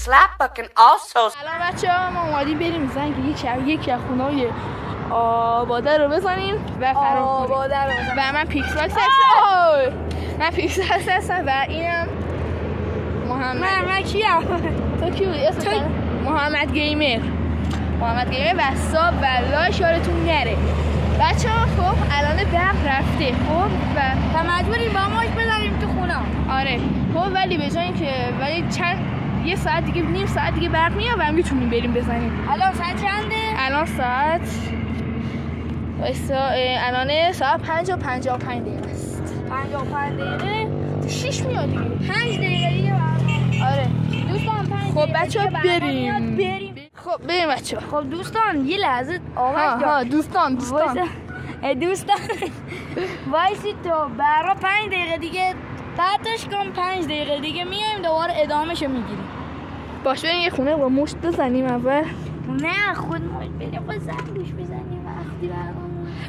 slap fucking also. سلام بچه‌ها، ما اومدیم بریم زنگ یکی از خونه‌های آباده رو بزنیم و فرار کنیم. و من پیکساکس هستم. من پیکساکس هستم و اینم محمد. من کیم؟ تو کی بودی؟ اسمت محمد گیمر. محمد گیمر و ساب و لایک یادتون نره. بچه‌ها خب الان برق رفته خب و مجبوریم با ماش بزنیم تو خونه. آره خب ولی به جای اینکه یه ساعت دیگه نیم ساعت دیگه برق میاد و میتونیم بریم بزنیم. الان ساعت چنده؟ الان ساعت الان ساعت 5:55 دقیقه است. 55 دقیقه 6 میاد دیگه. 5 دقیقه دیگه آره دوستان 5 خب بچه‌ها بریم. خب بریم بچه‌ها. خب دوستان یه لحظه آواز ها دوستان وایسی تو برا 5 دقیقه دیگه قطعش کن. 5 دقیقه دیگه میایم دوباره ادامهشو میگیریم. باش بریم یه خونه با مشت بزنیم اول. نه خود ما بریم با زنگوش بزنیم وقتی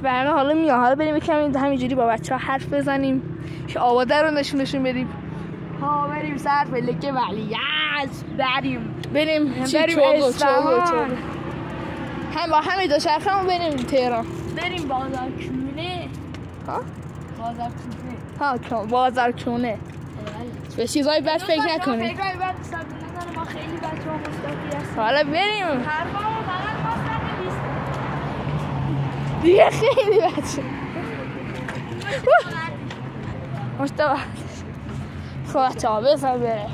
برنامه حالا میاد. حالا بریم یکم همینجوری با بچه‌ها حرف بزنیم که آباده رو نشون بدیم. ها بریم سر فلکه ولیعصر بریم چوگو هم با همین دو شرخمون بریم تهران. بریم بازارکونه. بازارکونه به چیزای بد فکر نکنیم. ما خیلی بچه‌ها مستقی هستیم. حالا بریم حرفامو فقط مستقی نیست دیگه. خیلی بچه مشتبه. خب بچه ها بزن بره.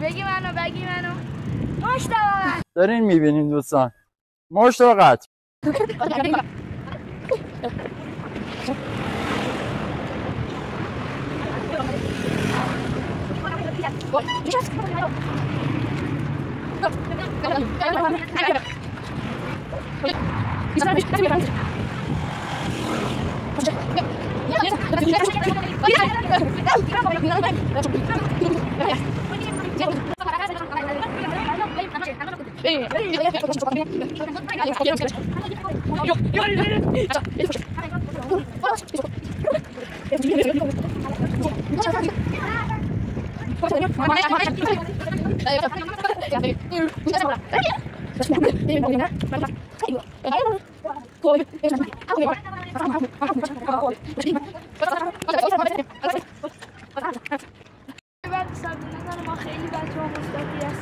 بگی منو مشتبه. دارین میبینین دوستان مشتاقت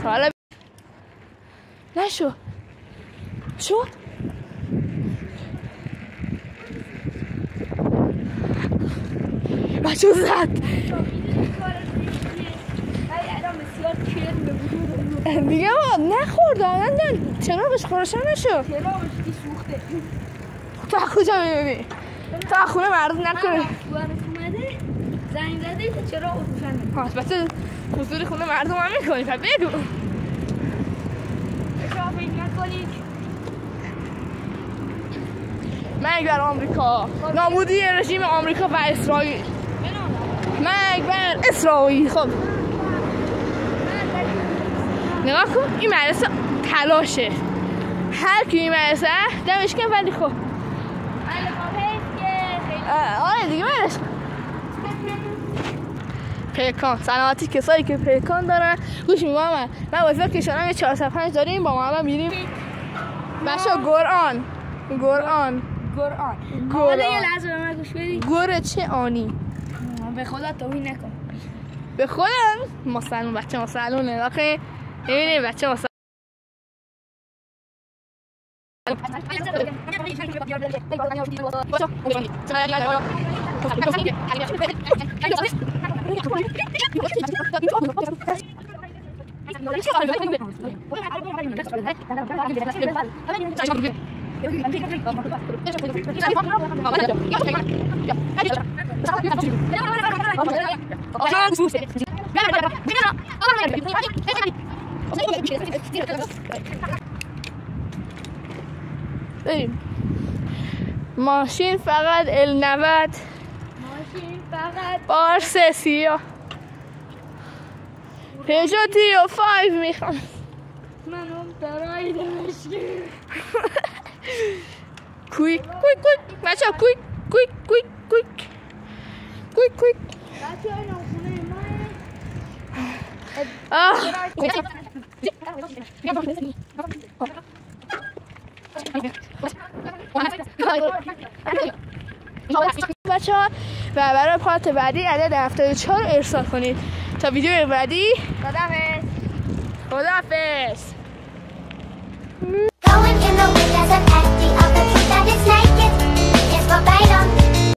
حالا نشو شو بچه زد دیگه نخورد آمدن چراغش خورشن نشو. چراغش که سوخته. تو کجا میبینی؟ تو خونه مردم نکنه. اومده زنگ زده که چراغ روشنه. ها البته حضور خونه مردم هم میکنی پس بگو. شما فکر نکنید مرگ بر آمریکا. نابودی رژیم آمریکا و اسرائیل. مرگ بر اسرائیل. خب نگاه کن این مدرسه تلاشه. هر کی این مدرسه دمش کن ولی خب آره دیگه برش پیکان سلامتی کسایی که پیکان دارن. گوش می محمد من واسه کشانم یه 405 داریم با محمد میریم بچه گرآن حالا یه لحظه به من گوش بدی. گره چه آنی به خدا توهین نکن. به خودم ما سلون بچه ما سلونه آخه ببینیم بچه ما سلون ماشین فقط L90 بارس سیاه پژو 35 میخوام. من اون برای دمشقی کویک بچه ها کویک بچه ها بچه ها و برای پارت بعدی عدد 74 ارسال کنید تا ویدیو بعدی. خداحافظ. خداحافظ.